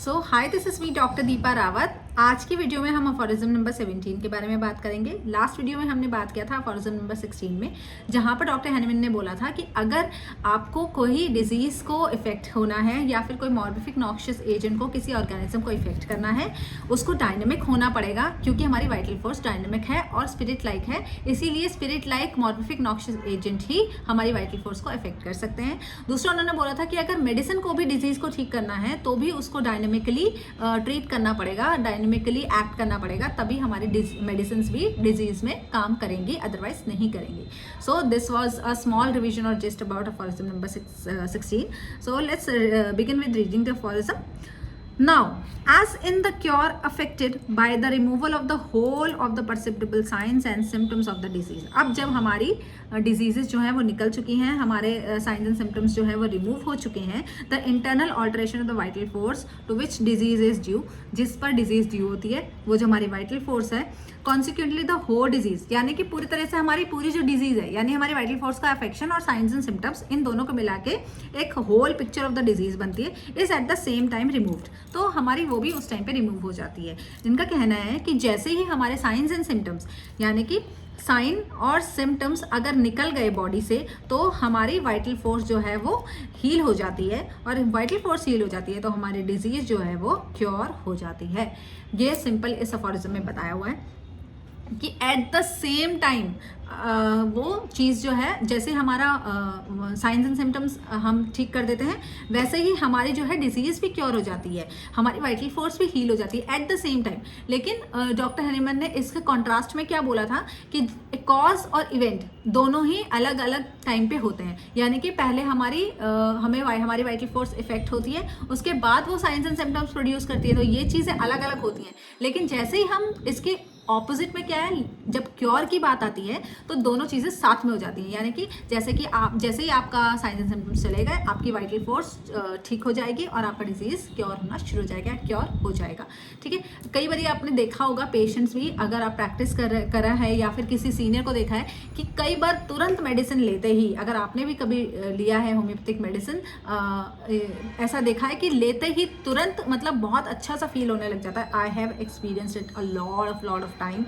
So hi, this is me doctor Deepa Rawat. आज की video में हम अफोरिज्म नंबर 17 के बारे में बात करेंगे। लास्ट वीडियो में हमने बात किया था अफोरिज्म नंबर 16 में, जहां पर डॉक्टर हैनमन ने बोला था कि अगर आपको कोई डिजीज को इफेक्ट होना है या फिर कोई मॉर्बिफिक नॉक्शियस एजेंट को किसी ऑर्गेनिज्म को इफेक्ट करना है, उसको डायनेमिक होना पड़ेगा, क्योंकि हमारी वाइटल फोर्स डायनेमिक है और स्पिरिट लाइक है। इसीलिए स्पिरिट लाइक मॉर्बिफिक नॉक्शियस एजेंट ही हमारी वाइटल फोर्स को इफेक्ट कर सकते हैं। दूसरा उन्होंने बोला था कि अगर मेडिसिन को भी डिजीज को ठीक करना है तो भी उसको डायनेमिकली ट्रीट करना पड़ेगा, डायनेमिकली एक्ट करना पड़ेगा, तभी हमारी मेडिसिन भी डिजीज में काम करेंगी, अदरवाइज नहीं करेंगी। So this was a small revision और just about aphorism number 16. So let's begin with reading the aphorism. Now, as in the cure affected by the removal of the whole of the perceptible signs and symptoms of the disease. अब जब हमारी diseases जो हैं वो निकल चुकी हैं, हमारे साइंस एंड सिम्टम्स जो है वो रिमूव हो चुके हैं, the internal alteration of the vital force to which disease is due, जिस पर डिजीज ड्यू होती है वो जो हमारी वाइटल फोर्स है, कॉन्सिक्वेंटली द होल डिजीज, यानी कि पूरी तरह से हमारी पूरी जो डिजीज है, यानी हमारी वाइटल फोर्स का अफेक्शन और साइंस एंड सिम्टम्स, इन दोनों को मिला के एक whole picture of the disease बनती है, is at the same time removed. तो हमारी वो भी उस टाइम पे रिमूव हो जाती है। जिनका कहना है कि जैसे ही हमारे साइंस एंड सिम्टम्स, यानी कि साइन और सिम्टम्स अगर निकल गए बॉडी से, तो हमारी वाइटल फोर्स जो है वो हील हो जाती है, और वाइटल फोर्स हील हो जाती है तो हमारी डिजीज जो है वो क्योर हो जाती है। ये सिंपल इस अफोरिज्म में बताया हुआ है कि एट द सेम टाइम वो चीज़ जो है, जैसे हमारा साइंस एंड सिम्टम्स हम ठीक कर देते हैं, वैसे ही हमारी जो है डिजीज़ भी क्योर हो जाती है, हमारी वाइटल फोर्स भी हील हो जाती है एट द सेम टाइम। लेकिन डॉक्टर हैनमन ने इसके कॉन्ट्रास्ट में क्या बोला था कि कॉज और इवेंट दोनों ही अलग अलग टाइम पे होते हैं, यानी कि पहले हमारी वाइटल फोर्स इफेक्ट होती है, उसके बाद वो साइंस एंड सिम्टम्स प्रोड्यूस करती है, तो ये चीज़ें अलग अलग होती हैं। लेकिन जैसे ही हम इसके ऑपोजिट में क्या है, जब क्योर की बात आती है तो दोनों चीज़ें साथ में हो जाती हैं, यानी कि जैसे ही आपका साइंस एंड सिम्टम्स चले गए, आपकी वाइटल फोर्स ठीक हो जाएगी और आपका डिजीज़ क्योर होना शुरू हो जाएगा, क्योर हो जाएगा। ठीक है, कई बार आपने देखा होगा पेशेंट्स भी, अगर आप प्रैक्टिस कर रहा है या फिर किसी सीनियर को देखा है कि कई बार तुरंत मेडिसिन लेते ही, अगर आपने भी कभी लिया है होम्योपैथिक मेडिसिन, ऐसा देखा है कि लेते ही तुरंत मतलब बहुत अच्छा सा फील होने लग जाता है। I have experienced it a lot of time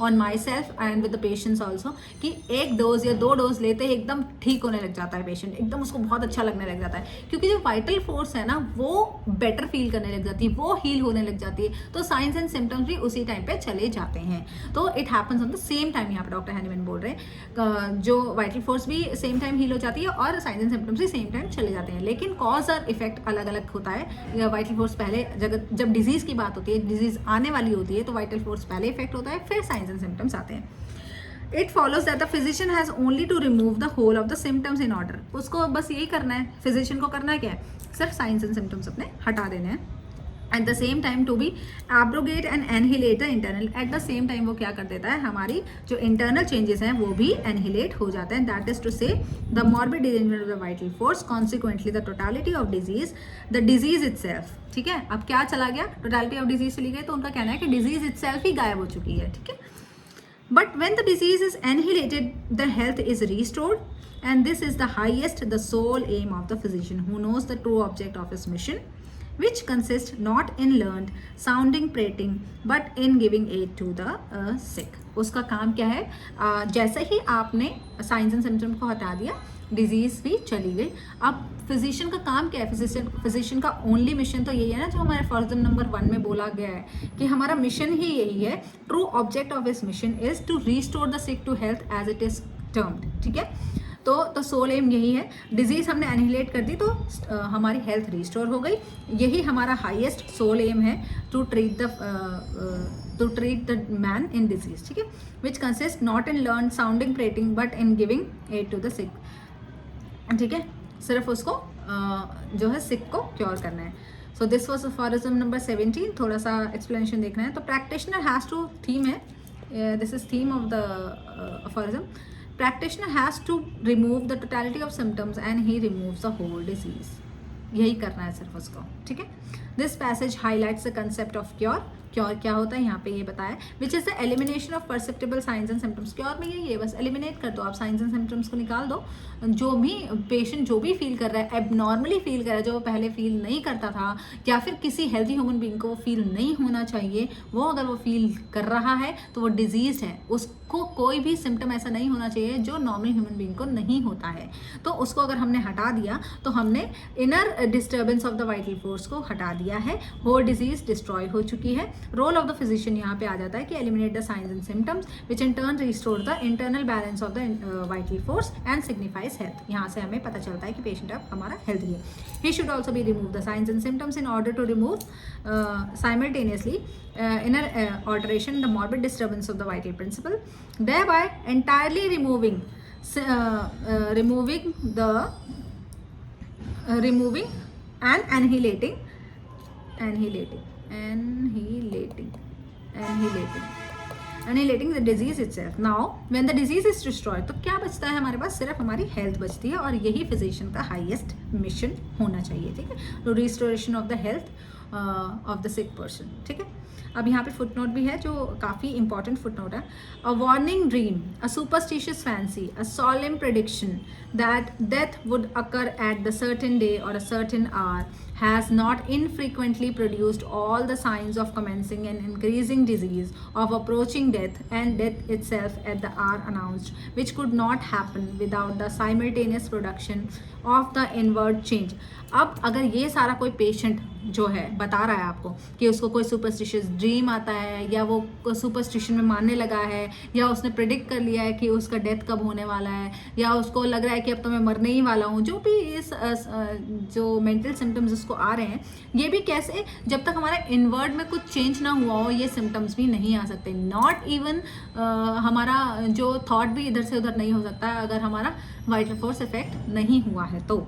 on my self and with the patients also, कि एक डोज या 2 डोज लेते ही एकदम ठीक होने लग जाता है पेशेंट, एकदम उसको बहुत अच्छा लगने लग जाता है, क्योंकि जो वाइटल फोर्स है ना वो बेटर फील करने लग जाती है, वो हील होने लग जाती है, तो साइंस एंड सिम्टम्स भी उसी टाइम पे चले जाते हैं। तो it happens on the same time. यहाँ पर डॉक्टर हैनमन बोल रहे हैं जो वाइटल फोर्स भी सेम टाइम हील हो जाती है और साइंस एंड सिम्टम्स भी सेम टाइम चले जाते हैं, लेकिन कॉज और इफेक्ट अलग अलग होता है। वाइटल फोर्स पहले, जब डिजीज की बात होती है, डिजीज आने वाली होती है, तो वाइटल फोर्स पहले इफेक्ट होता है, फिर साइंस एंड सिम्टम्स आते हैं। It follows that the physician has only to remove the whole of the symptoms in order. उसको बस यही करना है, फिजिशियन को करना है क्या है, सिर्फ साइंस एंड सिम्टम्स अपने हटा देने हैं। At the same time to be abrogate and annihilate the internal, at the same time वो क्या कर देता है, हमारी जो इंटरनल चेंजेस हैं वो भी एनहिलेट हो जाते हैं। दैट इज टू से the morbid derangement of the vital force, consequently the totality of disease, the disease itself. ठीक है, अब क्या चला गया, टोटालिटी ऑफ डिजीज चली गई, तो उनका कहना है कि डिजीज इटसेल्फ ही गायब हो चुकी है। ठीक है, but when the disease is annihilated, the health is restored, and this is the highest, the sole aim of the physician who knows the true object of his mission, which consists not in learned sounding prating but in giving aid to the sick. उसका काम क्या है, जैसे ही आपने science and symptoms को हटा दिया, disease भी चली गई। अब फिजिशियन का काम क्या है, फिजिशियन का ओनली मिशन तो यही है ना, जो हमारे अफोरिज्म नंबर 1 में बोला गया है कि हमारा मिशन ही यही है। True object of this mission is to restore the sick to health as it is termed. ठीक है, तो सोल एम यही है। डिजीज हमने एनिहिलेट कर दी तो हमारी हेल्थ रिस्टोर हो गई, यही हमारा हाईएस्ट सोल एम है, to treat the man in disease. ठीक है, which consist not in learn sounding prating but in giving aid to the sick. ठीक है, सिर्फ उसको जो है सिक को क्योर करना है। So this was aphorism number 17। थोड़ा सा एक्सप्लेनेशन देखना है, तो प्रैक्टिशनर हैज़ टू, थीम है, this is theme of the aphorism, practitioner has to remove the totality of symptoms and he removes the whole disease. यही करना है सिर्फ उसको। ठीक है, this passage highlights the concept of cure cure क्या होता है यहाँ पे ये बताया, which is the elimination of perceptible science and symptoms. Cure में यही है, बस एलिमिनेट कर दो आप, साइंस एंड सिम्टम्स को निकाल दो। जो भी पेशेंट जो भी फील कर रहा है, एबनॉर्मली फील कर रहा है, जो वो पहले फील नहीं करता था, या फिर किसी हेल्थी ह्यूमन बीइंग को वो फील नहीं होना चाहिए, वो अगर वो फील कर रहा है तो वो डिजीज है, उसको कोई भी सिम्टम ऐसा नहीं होना चाहिए जो नॉर्मल ह्यूमन बीइंग को नहीं होता है। तो उसको अगर हमने हटा दिया तो हमने inner disturbance of the vital force को हटा दिया है, होल डिजीज डिस्ट्रॉय हो चुकी है। रोल ऑफ द फिजिशियन यहाँ पे आ जाता है कि eliminate the signs and symptoms which in turn restore the internal balance of the vital force and signifies health. यहाँ से हमें पता चलता है कि पेशेंट अब हमारा हेल्थी है। He should also be remove the signs and symptoms in order to remove simultaneously inner alteration in the morbid disturbance of the vital principle, thereby entirely removing and annihilating the disease itself. Now when the disease is destroyed, तो क्या बचता है हमारे पास? सिर्फ हमारी health बचती है, और यही फिजिशियन का हाईएस्ट मिशन होना चाहिए, ठीक है, to restoration of the health of the sick person, ठीक है। अब यहाँ पे फुटनोट भी है जो काफ़ी इंपॉर्टेंट फुटनोट है। A warning dream, a superstitious fancy, a solemn prediction that death would occur at the certain day or a certain hour has not infrequently produced all the signs of commencing and increasing disease, of approaching death, and death itself at the hour announced, which could not happen without the simultaneous production of the inward change. अब अगर ये सारा कोई patient जो है बता रहा है आपको कि उसको कोई सुपरस्टिशियस ड्रीम आता है, या वो सुपरस्टिशन में मानने लगा है, या उसने प्रिडिक्ट कर लिया है कि उसका डेथ कब होने वाला है, या उसको लग रहा है कि अब तो मैं मरने ही वाला हूँ, जो भी इस जो मेंटल सिम्टम्स उसको आ रहे हैं, ये भी कैसे, जब तक हमारा इनवर्ड में कुछ चेंज ना हुआ हो ये सिम्टम्स भी नहीं आ सकते। नॉट इवन हमारा जो थॉट भी इधर से उधर नहीं हो सकता है अगर हमारा वाइटल फोर्स इफेक्ट नहीं हुआ है। तो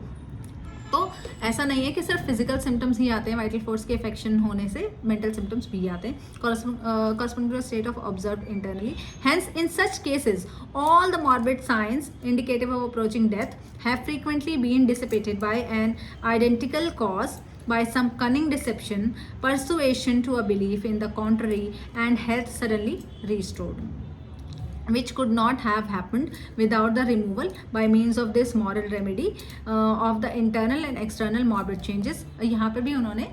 ऐसा नहीं है कि सिर्फ फिजिकल सिम्टम्स ही आते हैं, वाइटल फोर्स के इफेक्शन होने से मेंटल सिम्टम्स भी आते हैं, corresponding to a state of observed internally. Hence in such cases all the morbid signs indicative of approaching death have frequently been dissipated by an identical cause, by some cunning deception, persuasion to a belief in the contrary, and health suddenly restored, which could not have happened without the removal by means of this moral remedy of the internal and external morbid changes. यहाँ पे भी उन्होंने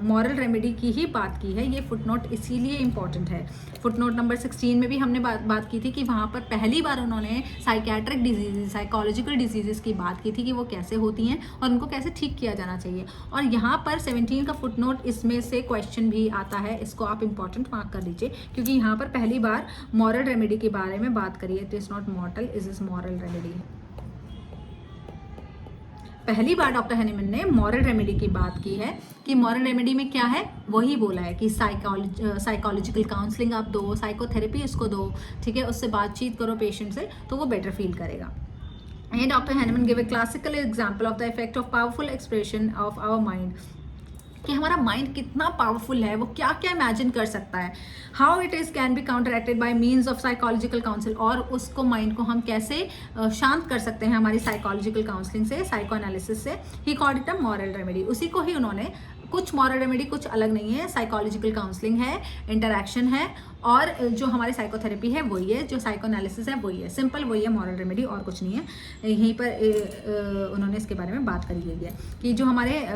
moral remedy की ही बात की है। ये footnote इसीलिए इम्पॉर्टेंट है। फुटनोट नंबर 16 में भी हमने बात की थी कि वहाँ पर पहली बार उन्होंने साइकेट्रिक डिजीजेज, साइकोलॉजिकल डिजीजेस की बात की थी कि वो कैसे होती हैं और उनको कैसे ठीक किया जाना चाहिए। और यहाँ पर 17 का फुटनोट, इसमें से क्वेश्चन भी आता है, इसको आप इम्पॉर्टेंट मार्क कर लीजिए, क्योंकि यहाँ पर पहली बार मॉरल रेमेडी के बारे में बात करिए। It is not मॉर्टल, is is moral remedy. पहली बार डॉक्टर हैनीमैन ने मॉरल रेमेडी की बात की है कि मॉरल रेमेडी में क्या है, वही बोला है कि साइकोलॉजिकल काउंसलिंग आप दो, साइकोथेरेपी उसको दो, ठीक है, उससे बातचीत करो पेशेंट से, तो वो बेटर फील करेगा। And doctor Hahnemann give a classical example of the effect of powerful expression of our mind, कि हमारा माइंड कितना पावरफुल है, वो क्या क्या इमेजिन कर सकता है, how it is can be counteracted by means of psychological council, और उसको माइंड को हम कैसे शांत कर सकते हैं हमारी साइकोलॉजिकल काउंसलिंग से, साइको एनालिसिस से। He called it a moral remedy. उसी को ही उन्होंने, कुछ मॉरल रेमेडी कुछ अलग नहीं है, साइकोलॉजिकल काउंसलिंग है, इंटरैक्शन है, और जो हमारी साइकोथेरेपी है वही है, जो साइको एनालिसिस है वही है, सिंपल वही है मॉरल रेमेडी, और कुछ नहीं है। यहीं पर उन्होंने इसके बारे में बात करी गई है कि जो हमारे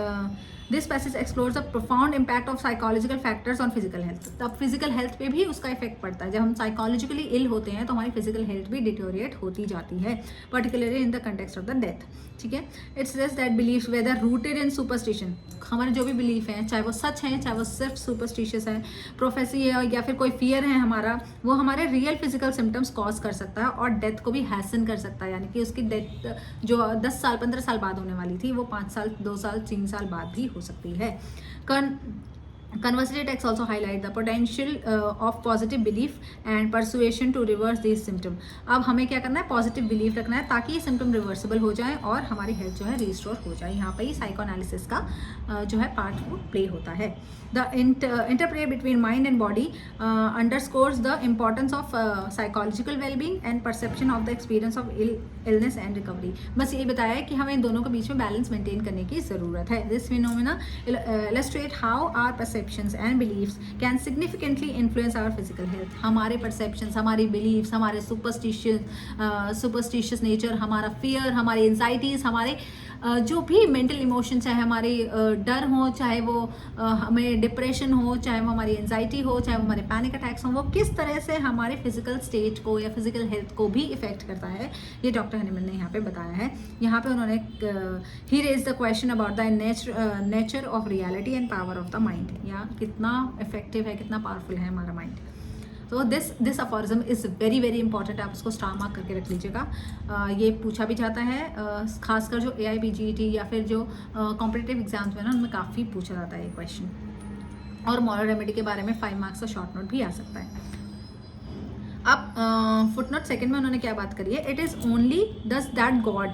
this passage explores the profound impact of psychological factors on physical health. तब फिजिकल हेल्थ पे भी उसका इफेक्ट पड़ता है। जब हम साइकोलॉजिकली इल होते हैं तो हमारी फिजिकल हेल्थ भी डिटोरिएट होती जाती है, particularly in the context of the death, ठीक है। It's this that believes whether rooted in superstition, हमारे जो भी बिलीफ हैं, चाहे वो सच हैं, चाहे वो सिर्फ सुपरस्टिशियस है, प्रोफेसी है, या फिर कोई फियर है हमारा, वो हमारे रियल फिजिकल सिम्टम्स कॉज कर सकता है और डेथ को भी हैसन कर सकता है। यानी कि उसकी डेथ जो 10 साल 15 साल बाद होने वाली थी, वो 5 साल 2 साल 3 साल बाद भी हो सकती है। Conversely, texts also highlight the potential of positive belief and persuasion to reverse these symptoms. अब हमें क्या करना है, पॉजिटिव बिलीफ रखना है ताकि ये सिम्टम रिवर्सिबल हो जाए और हमारी हेल्थ जो है रिस्टोर हो जाए। यहाँ पर ही साइको एनालिसिस का जो है पार्ट वो प्ले होता है। The interplay between mind and body underscores the importance of psychological wellbeing and perception of the experience of illness and recovery. बस यही बताया है कि हमें इन दोनों के बीच में बैलेंस मेंटेन करने की ज़रूरत है। This phenomena illustrate how our perception perceptions and beliefs can significantly influence our physical health. हमारे perceptions, हमारी beliefs, हमारे superstitious nature, हमारा fear, हमारी anxieties, हमारे जो भी मेंटल इमोशन, चाहे हमारे डर हो, चाहे वो हमें डिप्रेशन हो, चाहे वो हमारी एंजाइटी हो, चाहे वो हमारे पैनिक अटैक्स हो, वो किस तरह से हमारे फिजिकल स्टेट को या फिजिकल हेल्थ को भी इफेक्ट करता है, ये डॉक्टर हनीमैन ने यहाँ पे बताया है. यहाँ पे उन्होंने ही raise the question about the nature of reality and power of the mind, या कितना इफेक्टिव है, कितना पावरफुल है हमारा माइंड. तो this aphorism is very very important. आप उसको स्टार मार्क करके रख लीजिएगा. ये पूछा भी जाता है, खासकर जो AIPGET या फिर जो कॉम्पिटिटिव एग्जाम्स में ना, उनमें काफ़ी पूछा जाता है ये क्वेश्चन. और मॉरल रेमेडी के बारे में 5 मार्क्स का शॉर्ट नोट भी आ सकता है. अब फुटनोट सेकंड में उन्होंने क्या बात करी है, इट इज़ ओनली दस that God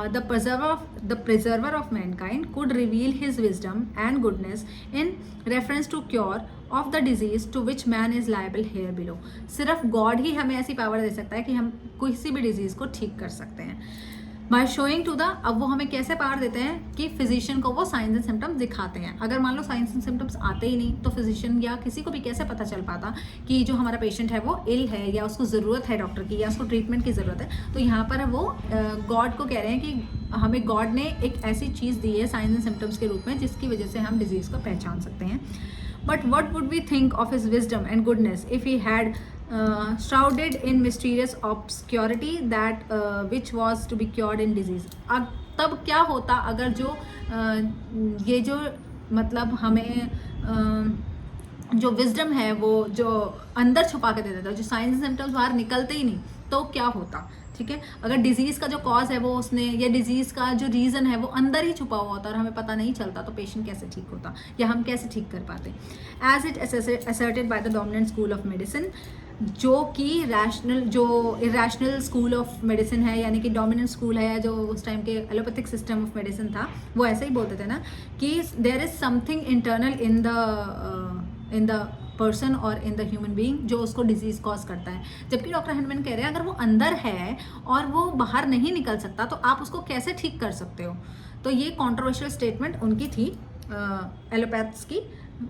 the preserver of mankind could reveal his wisdom and goodness in reference to cure of the disease to which man is liable here below. सिर्फ God ही हमें ऐसी पावर दे सकता है कि हम किसी भी डिजीज़ को ठीक कर सकते हैं. बाय शोइंग टू द, अब वो हमें कैसे पावर देते हैं कि फिजिशियन को वो साइंस एंड सिम्टम्स दिखाते हैं. अगर मान लो साइंस एंड सिम्टम्स आते ही नहीं, तो फिजिशियन या किसी को भी कैसे पता चल पाता कि जो हमारा पेशेंट है वो इल है, या उसको ज़रूरत है डॉक्टर की, या उसको ट्रीटमेंट की ज़रूरत है. तो यहाँ पर वो गॉड को कह रहे हैं कि हमें गॉड ने एक ऐसी चीज़ दी है साइंस एंड सिम्टम्स के रूप में, जिसकी वजह से हम डिजीज़ को पहचान सकते हैं. But what would we think of his wisdom and goodness if he had shrouded in mysterious obscurity that which was to be cured in disease. अब तब क्या होता अगर जो ये जो मतलब हमें जो विजडम है वो जो अंदर छुपा के दे देता, जो साइंस सिम्टम्स बाहर निकलते ही नहीं, तो क्या होता. ठीक है, अगर डिजीज़ का जो कॉज है वो उसने, या डिजीज़ का जो रीज़न है वो अंदर ही छुपा हुआ होता और हमें पता नहीं चलता, तो पेशेंट कैसे ठीक होता, या हम कैसे ठीक कर पाते. As it asserted by the dominant school of medicine, जो कि रैशनल, जो इरेशनल स्कूल ऑफ मेडिसिन है, यानी कि डोमिनेंट स्कूल है, जो उस टाइम के एलोपैथिक सिस्टम ऑफ मेडिसिन था, वो ऐसे ही बोलते थे ना कि there is something internal in the person और इन द ह्यूमन बीइंग जो उसको डिजीज़ कॉज करता है. जबकि डॉक्टर हनीमैन कह रहे हैं अगर वो अंदर है और वो बाहर नहीं निकल सकता, तो आप उसको कैसे ठीक कर सकते हो. तो ये कॉन्ट्रोवर्शियल स्टेटमेंट उनकी थी एलोपैथ्स की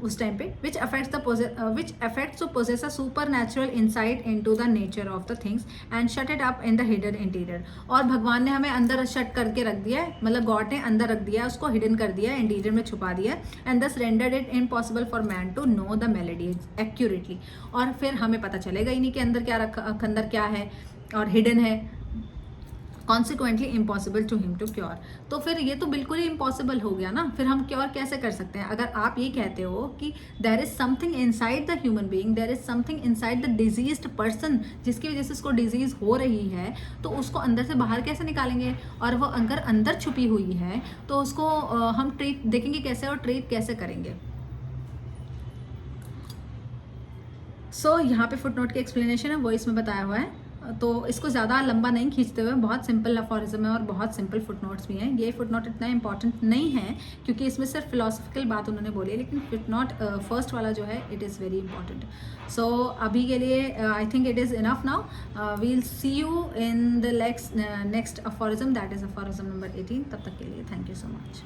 उस टाइम पे, which affects to possess a supernatural insight into the nature of the things and shut it up in the hidden interior. और भगवान ने हमें अंदर शट करके रख दिया है, मतलब गॉड ने अंदर रख दिया है, उसको हिडन कर दिया है, इंटीरियर में छुपा दिया है, and thus rendered it impossible for man to know the melodies accurately. और फिर हमें पता चलेगा ही नहीं कि अंदर क्या रखा, अंदर क्या है और हिडन है. Consequently impossible to him to cure. तो फिर ये तो बिल्कुल ही इम्पॉसिबल हो गया ना, फिर हम क्योर कैसे कर सकते हैं. अगर आप ये कहते हो कि there is something inside the human being, there is something inside the diseased person, जिसकी वजह से उसको डिजीज हो रही है, तो उसको अंदर से बाहर कैसे निकालेंगे. और वो अगर अंदर छुपी हुई है तो उसको हम ट्रीट देखेंगे कैसे और ट्रीट कैसे करेंगे. सो यहाँ पे फुटनोट की एक्सप्लेनेशन है वो इसमें बताया हुआ है, तो इसको ज़्यादा लंबा नहीं खींचते हुए, बहुत सिंपल अफोरिज्म है और बहुत सिंपल फुटनोट्स भी हैं. ये फुटनोट इतना इंपॉर्टेंट नहीं है क्योंकि इसमें सिर्फ फिलोसफिकल बात उन्होंने बोली है, लेकिन फुटनोट फर्स्ट वाला जो है it is very important. So अभी के लिए I think it is enough now. We will see you in the next aphorism, that is aphorism number 18. तब तक के लिए थैंक यू सो मच.